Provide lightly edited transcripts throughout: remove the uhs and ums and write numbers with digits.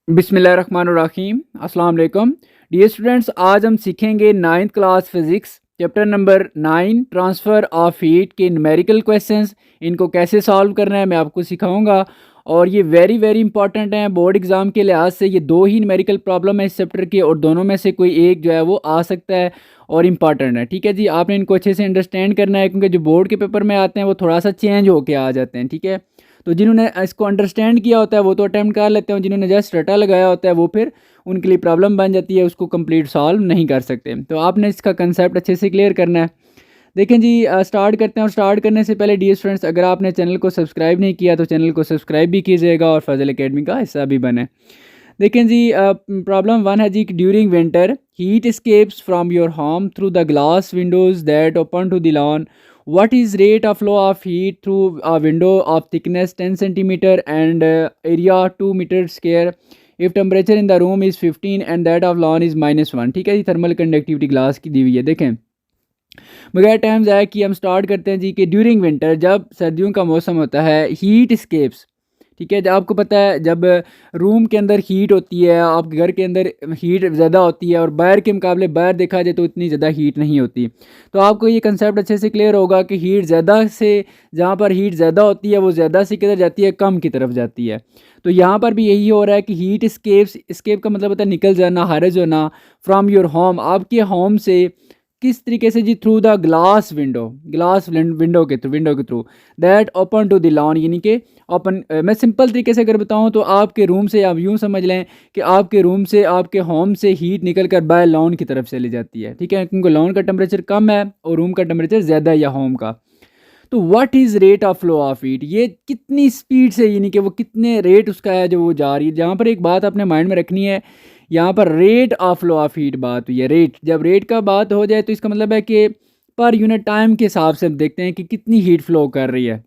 बिस्मिल्लाहिर्रहमानिर्रहीम अस्सलाम वालेकुम डियर स्टूडेंट्स। आज हम सीखेंगे 9th class physics chapter number 9 transfer of heat के न्यूमेरिकल क्वेश्चंस। इनको कैसे सॉल्व करना है मैं आपको सिखाऊंगा और ये वेरी वेरी इंपॉर्टेंट हैं बोर्ड एग्ज़ाम के लिहाज से। ये दो ही न्यूमेरिकल प्रॉब्लम है इस चैप्टर के और दोनों में से कोई एक जो है वो आ सकता है और इम्पॉर्टेंट है। ठीक है जी, आपने इनको अच्छे से अंडरस्टैंड करना है क्योंकि जो बोर्ड के पेपर में आते हैं वो थोड़ा सा चेंज होके आ जाते हैं। ठीक है, तो जिन्होंने इसको अंडरस्टैंड किया होता है वो तो अटैम्प्ट कर लेते हैं, जिन्होंने जस्ट रटा लगाया होता है वो फिर उनके लिए प्रॉब्लम बन जाती है, उसको कंप्लीट सॉल्व नहीं कर सकते। तो आपने इसका कंसेप्ट अच्छे से क्लियर करना है। देखें जी, स्टार्ट करते हैं और स्टार्ट करने से पहले डियर स्टूडेंट्स, अगर आपने चैनल को सब्सक्राइब नहीं किया तो चैनल को सब्सक्राइब भी कीजिएगा और फजल एकेडमी का हिस्सा भी बने। देखें जी, प्रॉब्लम वन है जी, during winter heat escapes from your home through the glass windows that open to the lawn. What is rate of flow of heat through a window of thickness 10 centimeter and area 2 meter square if temperature in the room is 15 and that of lawn is -1. ठीक है जी, thermal conductivity glass की दी हुई है। देखें बगैर time ज़ाया कि हम स्टार्ट करते हैं जी कि ड्यूरिंग विंटर, जब सर्दियों का मौसम होता है, हीट स्केप्स, ठीक है, जब आपको पता है जब रूम के अंदर हीट होती है, आपके घर के अंदर हीट ज़्यादा होती है और बाहर के मुकाबले बाहर देखा जाए तो इतनी ज़्यादा हीट नहीं होती। तो आपको ये कंसेप्ट अच्छे से क्लियर होगा कि हीट ज़्यादा से, जहाँ पर हीट ज़्यादा होती है वो ज़्यादा से किधर जाती है, कम की तरफ जाती है। तो यहाँ पर भी यही हो रहा है कि हीट स्केप का मतलब होता है निकल जाना, खारिज होना फ्रॉम योर होम, आपके होम से। किस तरीके से जी, थ्रू द ग्लास विंडो के through that open to the lawn, यानी कि ओपन। मैं सिंपल तरीके से अगर बताऊं तो आपके रूम से, आप यूं समझ लें कि आपके रूम से, आपके होम से हीट निकल कर बाय लॉन की तरफ चली जाती है। ठीक है, क्योंकि लॉन का टेम्परेचर कम है और रूम का टेम्परेचर ज़्यादा है या होम का। तो what is rate of flow of heat, ये कितनी स्पीड से, यानी कि वो कितने रेट उसका है जो वो जा रही है। जहाँ पर एक बात अपने माइंड में रखनी है, यहाँ पर rate of flow of heat बात हुई है। रेट, जब रेट का बात हो जाए तो इसका मतलब है कि पर यूनिट टाइम के हिसाब से हम देखते हैं कि कितनी हीट फ्लो कर रही है।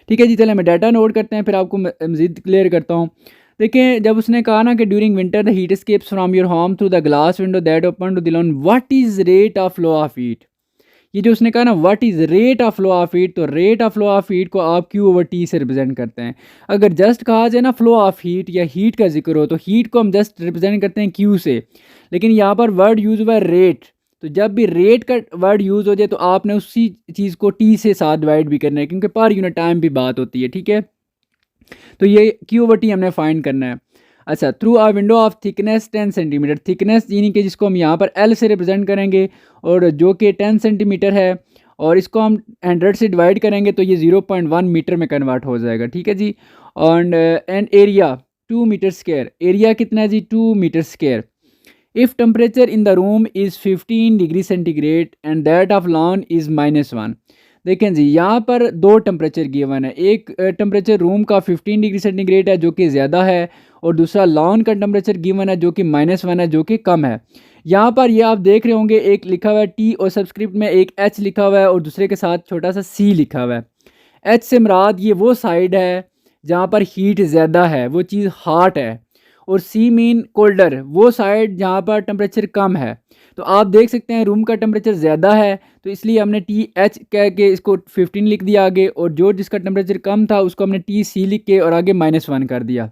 ठीक है जी, चलें हमें डाटा नोट करते हैं फिर आपको मज़ीद क्लियर करता हूँ। देखें, जब उसने कहा ना कि during winter the heat escapes from your home through the glass window that open to the lawn, what is rate of flow of heat. ये जो उसने कहा ना what is rate of flow of heat, तो rate of flow of heat को आप Q/T से represent करते हैं। अगर जस्ट कहा जाए ना फ्लो ऑफ हीट या हीट का जिक्र हो तो हीट को हम जस्ट रिप्रेजेंट करते हैं Q से, लेकिन यहाँ पर वर्ड यूज हुआ है रेट। तो जब भी रेट का वर्ड यूज़ हो जाए तो आपने उसी चीज़ को T से साथ डिवाइड भी करना है, क्योंकि पर यूनिट टाइम भी बात होती है। ठीक है, तो ये Q/T हमने फाइंड करना है। अच्छा, through a window of thickness 10 centimetre, thickness यानी कि जिसको हम यहाँ पर L से रिप्रेजेंट करेंगे और जो कि 10 सेंटीमीटर है, और इसको हम 100 से डिवाइड करेंगे तो ये 0.1 मीटर में कन्वर्ट हो जाएगा। ठीक है जी, and area 2 meter square, area कितना है जी, 2 meter square. If temperature in the room is 15 degree centigrade and that of lawn is -1। देखें जी, यहाँ पर दो टेम्परेचर गिवन है। एक टेम्परेचर रूम का 15 डिग्री सेंटीग्रेड है जो कि ज़्यादा है, और दूसरा लॉन का टेम्परेचर गिवन है जो कि -1 है जो कि कम है। यहाँ पर ये आप देख रहे होंगे, एक लिखा हुआ है T और सबस्क्रिप्ट में एक H लिखा हुआ है और दूसरे के साथ छोटा सा C लिखा हुआ है। H से मुराद ये वो साइड है जहाँ पर हीट ज़्यादा है, वो चीज़ हॉट है, और C मीन कोल्डर, वो साइड जहाँ पर टेम्परेचर कम है। तो आप देख सकते हैं रूम का टेम्परेचर ज़्यादा है तो इसलिए हमने TH कह के इसको 15 लिख दिया आगे, और जो जिसका टेम्परेचर कम था उसको हमने TC लिख के और आगे -1 कर दिया।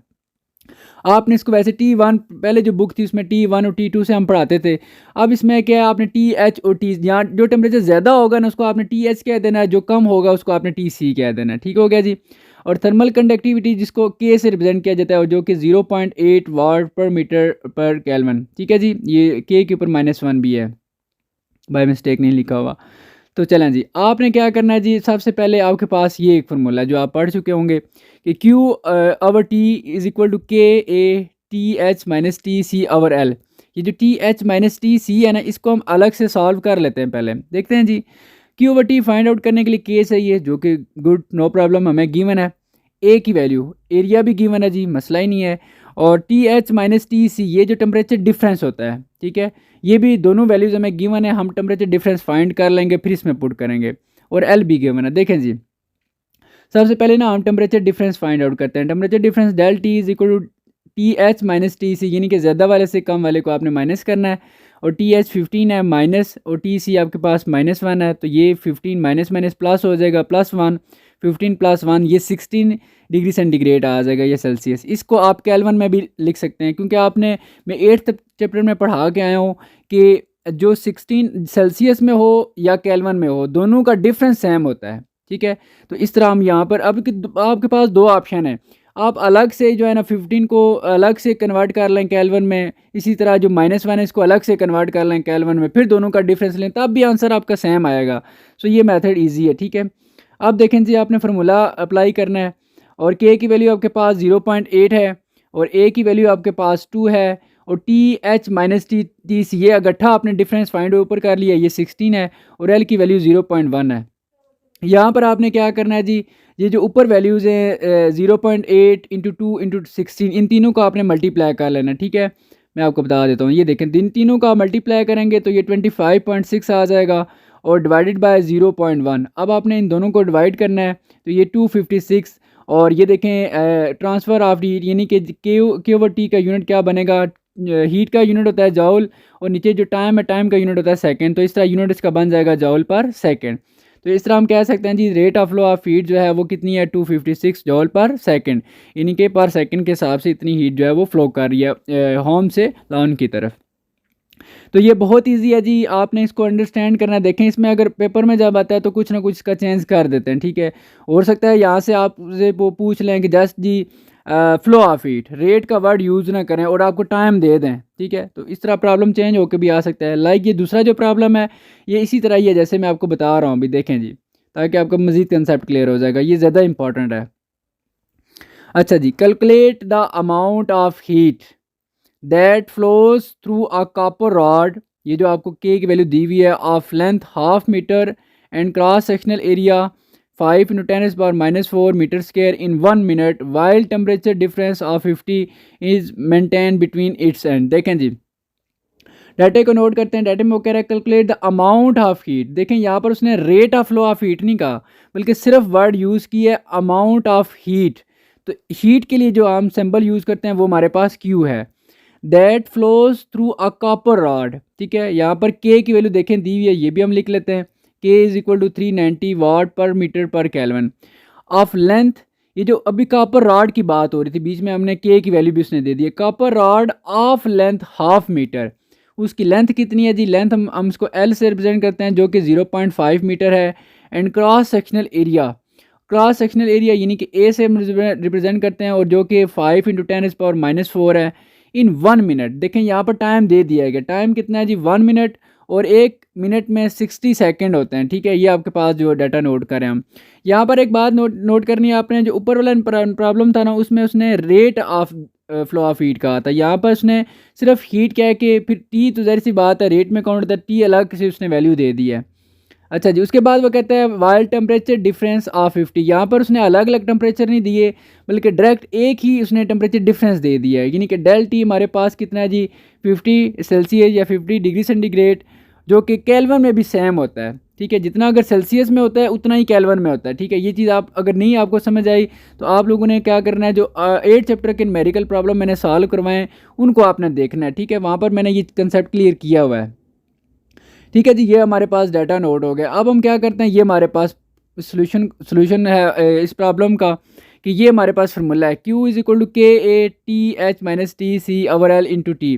आपने इसको वैसे T1, पहले जो बुक थी उसमें T1 और T2 से हम पढ़ाते थे। अब इसमें क्या है, आपने TH और T, यहाँ जो टेम्परेचर ज़्यादा होगा ना उसको आपने TH कह देना है, जो कम होगा उसको आपने TC कह देना है। ठीक हो गया जी। और थर्मल कंडक्टिविटी जिसको K से रिप्रेजेंट किया जाता है, जो कि 0.8 वाट पर मीटर पर केल्विन। ठीक है जी, ये K के ऊपर -1 भी है, बाय मिस्टेक नहीं लिखा हुआ। तो चलें जी, आपने क्या करना है जी, सबसे पहले आपके पास ये एक फार्मूला है जो आप पढ़ चुके होंगे कि Q/T is equal to KA/TH-TC/L। ये जो TH-TC है ना, इसको हम अलग से सॉल्व कर लेते हैं। पहले देखते हैं जी, Q/T फाइंड आउट करने के लिए K चाहिए, जो कि गुड, नो प्रॉब्लम, हमें गिवन है। A की वैल्यू, एरिया भी गिवन है जी, मसला ही नहीं है। और TH-TC, ये जो टेम्परेचर डिफरेंस होता है, ठीक है, ये भी दोनों वैल्यूज़ हमें गिवन है, हम टेम्परेचर डिफरेंस फाइंड कर लेंगे फिर इसमें पुट करेंगे। और L भी गिवन है। देखें जी, सबसे पहले ना हम टेम्परेचर डिफरेंस फाइंड आउट करते हैं। Temperature difference del T is equal to TH-TC, यानी कि ज़्यादा वाले से कम वाले को आपने माइनस करना है। और TH 15 है माइनस, और TC आपके पास -1 है, तो ये 15 माइनस माइनस प्लस हो जाएगा +1, 15 + 1 ये 16 डिग्री सेंटीग्रेड आ जाएगा या सेल्सियस। इसको आप केल्विन में भी लिख सकते हैं, क्योंकि आपने मैं 8th चैप्टर में पढ़ा के आया हूँ कि जो 16 सेल्सियस में हो या केल्विन में हो, दोनों का डिफरेंस सेम होता है। ठीक है, तो इस तरह हम यहाँ पर अब आपके पास दो ऑप्शन है, आप अलग से जो है ना 15 को अलग से कन्वर्ट कर लें केल्विन में, इसी तरह जो -1 है इसको अलग से कन्वर्ट कर लें केल्विन में, फिर दोनों का डिफरेंस लें, तब भी आंसर आपका सेम आएगा। सो ये मेथड इजी है। ठीक है, अब देखें जी, आपने फार्मूला अप्लाई करना है और के की वैल्यू आपके पास 0.8 है और ए की वैल्यू आपके पास 2 है और T H minus T C, ये अगट्ठा आपने डिफरेंस फाइंड ऊपर कर लिया, ये 16 है और एल की वैल्यू 0.1 है। यहाँ पर आपने क्या करना है जी, ये जो ऊपर वैल्यूज़ हैं 0.8 इंटू 2 इंटू 16, इन तीनों को आपने मल्टीप्लाई कर लेना। ठीक है, मैं आपको बता देता हूँ, ये देखें इन तीनों का मल्टीप्लाई करेंगे तो ये 25.6 आ जाएगा और डिवाइडेड बाय 0.1। अब आपने इन दोनों को डिवाइड करना है तो ये 256 और ये देखें ट्रांसफ़र ऑफ हीट, यानी कि के ओवर टी का यूनिट क्या बनेगा, हीट का यूनिट होता है जॉल और नीचे जो टाइम है टाइम का यूनिट होता है सेकंड, तो इस तरह यूनिट इसका बन जाएगा जॉल पर सेकंड। तो इस तरह हम कह सकते हैं जी rate of flow of heat जो है वो कितनी है 256 जॉल पर सेकंड, यानी कि पर सेकंड के हिसाब से इतनी हीट जो है वो फ्लो कर रही है होम से लॉन की तरफ। तो ये बहुत इजी है जी, आपने इसको अंडरस्टैंड करना है। देखें इसमें अगर पेपर में जब आता है तो कुछ ना कुछ इसका चेंज कर देते हैं। ठीक है, हो सकता है यहाँ से आप वो पूछ लें कि just the flow of heat, rate का वर्ड यूज़ ना करें और आपको टाइम दे दें। ठीक है, तो इस तरह प्रॉब्लम चेंज होकर भी आ सकता है। लाइक ये दूसरा जो प्रॉब्लम है ये इसी तरह ही है जैसे मैं आपको बता रहा हूँ अभी, देखें जी, ताकि आपका मज़ीद कंसेप्ट क्लियर हो जाएगा, ये ज़्यादा इंपॉर्टेंट है। अच्छा जी, calculate the amount of heat that flows through a copper rod, ये जो आपको के की वैल्यू दी हुई है, of length 1/2 meter and cross sectional area 5 × 10⁻⁻⁴ meter square in 1 minute while temperature difference of 50 is maintain between its end. देखें जी, डाटे को नोट करते हैं। डाटे में वो कह रहा है calculate the amount of heat. देखें यहाँ पर उसने rate of flow of heat नहीं कहा, बल्कि सिर्फ वर्ड यूज़ की है अमाउंट ऑफ हीट। तो हीट के लिए जो हम सिंबल यूज़ करते हैं वो हमारे पास क्यू है। That flows through a copper rod. ठीक है, यहाँ पर के की वैल्यू देखें दी हुई है, ये भी हम लिख लेते हैं, के इज इक्वल टू 390 वाट पर मीटर पर केल्विन ऑफ लेंथ। ये जो अभी कॉपर रॉड की बात हो रही थी, बीच में हमने के की वैल्यू भी उसने दे दी है। Copper rod of length 1/2 metre, उसकी लेंथ कितनी है जी, लेंथ हम इसको एल से रिप्रेजेंट करते हैं जो कि 0.5 मीटर है। And cross sectional area, cross sectional area यानी कि ए से रिप्रेजेंट करते हैं और जो कि 5 × 10⁻⁻⁴ है इन 1 मिनट। देखें यहाँ पर टाइम दे दिया गया, टाइम कितना है जी 1 मिनट और 1 मिनट में 60 सेकंड होते हैं। ठीक है, ये आपके पास जो डाटा नोट करें हम। यहाँ पर एक बात नोट करनी है आपने, जो ऊपर वाला प्रॉब्लम था ना उसमें उसने rate of flow of heat कहा था, यहाँ पर उसने सिर्फ हीट कह के, फिर टी तो ज़ाहिर सी बात है रेट में काउंट होता है, टी अलग से उसने वैल्यू दे दी है। अच्छा जी, उसके बाद वो कहता है वाइल टेम्परेचर डिफरेंस ऑफ 50, यहाँ पर उसने अलग अलग टेम्परेचर नहीं दिए बल्कि डायरेक्ट एक ही उसने टेम्परेचर डिफरेंस दे दिया है, यानी कि डेल टी हमारे पास कितना है जी 50 सेल्सियस या 50 डिग्री सेंटीग्रेड, जो कि केल्विन में भी सेम होता है। ठीक है, जितना अगर सेल्सियस में होता है उतना ही केल्विन में होता है। ठीक है, ये चीज़ आप अगर नहीं आपको समझ आई तो आप लोगों ने क्या करना है, जो 8 चैप्टर के न्यूमेरिकल प्रॉब्लम मैंने सॉल्व करवाएं उनको आपने देखना है। ठीक है, वहाँ पर मैंने ये कंसेप्ट क्लियर किया हुआ है। ठीक है जी, ये हमारे पास डाटा नोट हो गया। अब हम क्या करते हैं, ये हमारे पास सोल्यूशन है इस प्रॉब्लम का, कि ये हमारे पास फार्मूला है Q is equal to K A T H minus T C over L into T.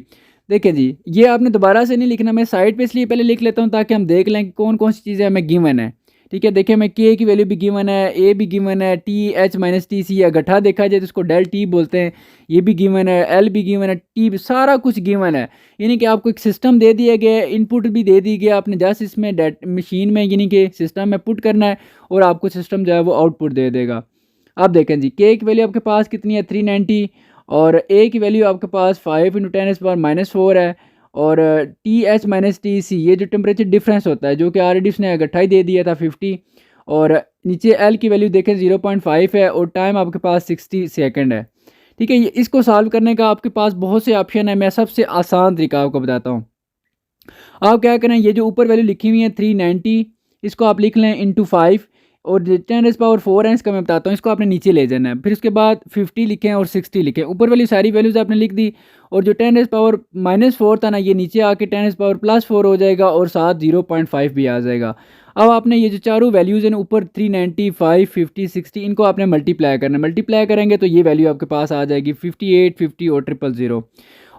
देखिए जी, ये आपने दोबारा से नहीं लिखना, मैं साइड पे इसलिए पहले लिख लेता हूँ ताकि हम देख लें कि कौन कौन सी चीज़ें हमें गिवन है। ठीक है, देखिए मैं के की वैल्यू भी गिवन है, ए भी गिवन है, T H minus T C, या गठा देखा जाए तो इसको डेल टी बोलते हैं, ये भी गिवन है, एल भी गिवन है, टी भी, सारा कुछ गिवन है। यानी कि आपको एक सिस्टम दे दिया गया है, इनपुट भी दे दी गया, आपने जस्ट इसमें मशीन में यानी कि सिस्टम में पुट करना है और आपको सिस्टम जो है वो आउटपुट दे देगा। अब देखें जी, के की वैल्यू आपके पास कितनी है 390 और ए की वैल्यू आपके पास 5 × 10⁻⁴ है और T H minus T C, ये जो टेम्परेचर डिफरेंस होता है जो कि ऑलरेडी उसने इकट्ठा ही दे दिया था 50, और नीचे एल की वैल्यू देखें 0.5 है और टाइम आपके पास 60 सेकंड है। ठीक है, ये इसको सॉल्व करने का आपके पास बहुत से ऑप्शन है, मैं सबसे आसान तरीका आपको बताता हूँ। आप क्या करें, ये जो ऊपर वैल्यू लिखी हुई है 390, इसको आप लिख लें इंटू 5 और जो 10⁻⁴ है इसका मैं बताता हूँ, इसको आपने नीचे ले जाना है। फिर उसके बाद 50 लिखें और 60 लिखें, ऊपर वाली सारी वैल्यूज़ आपने लिख दी। और जो 10⁻⁻⁴ था ना, ये नीचे आके 10⁻+4 हो जाएगा और साथ 0.5 भी आ जाएगा। अब आपने ये जो चारों वैल्यूज़ हैं ना ऊपर 395, 50, 60, इनको आपने मल्टीप्लाई करना है। मल्टीप्लाई करेंगे तो ये वैल्यू आपके पास आ जाएगी 58, 50 और 000।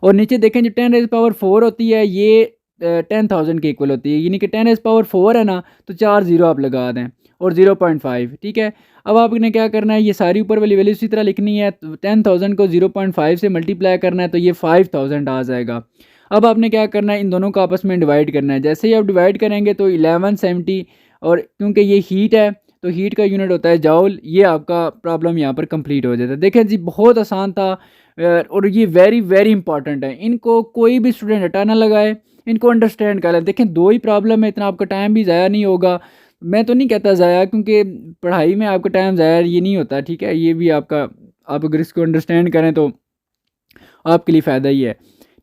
और नीचे देखें जो 10⁻⁴ होती है ये 10,000 के इक्वल होती है, यानी कि 10⁻⁴ है ना, तो 4 ज़ीरो आप लगा दें और 0.5, ठीक है। अब आपने क्या करना है, ये सारी ऊपर वाली वैल्यू इसी तरह लिखनी है। 10,000 को 0.5 से मल्टीप्लाई करना है तो ये 5,000 आ जाएगा। अब आपने क्या करना है, इन दोनों को आपस में डिवाइड करना है। जैसे ही आप डिवाइड करेंगे तो 1170, और क्योंकि ये हीट है तो हीट का यूनिट होता है जाउल। ये आपका प्रॉब्लम यहाँ पर कंप्लीट हो जाता है। देखें जी, बहुत आसान था और ये वेरी वेरी इंपॉर्टेंट है। इनको कोई भी स्टूडेंट हटा ना लगाए, इनको अंडरस्टैंड कर लें। देखें 2 ही प्रॉब्लम है, इतना आपका टाइम भी ज़ाया नहीं होगा। मैं तो नहीं कहता ज़ाया, क्योंकि पढ़ाई में आपका टाइम ज़ाया ये नहीं होता, ठीक है। ये भी आपका, आप अगर इसको अंडरस्टैंड करें तो आपके लिए फ़ायदा ही है,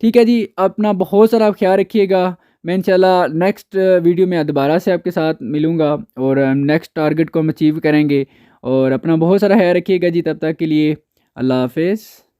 ठीक है जी। अपना बहुत सारा आप ख्याल रखिएगा। मैं इंशाल्लाह नेक्स्ट वीडियो में दोबारा से आपके साथ मिलूँगा और नेक्स्ट टारगेट को हम अचीव करेंगे। और अपना बहुत सारा ख्याल रखिएगा जी। तब तक के लिए अल्लाह हाफ़िज़।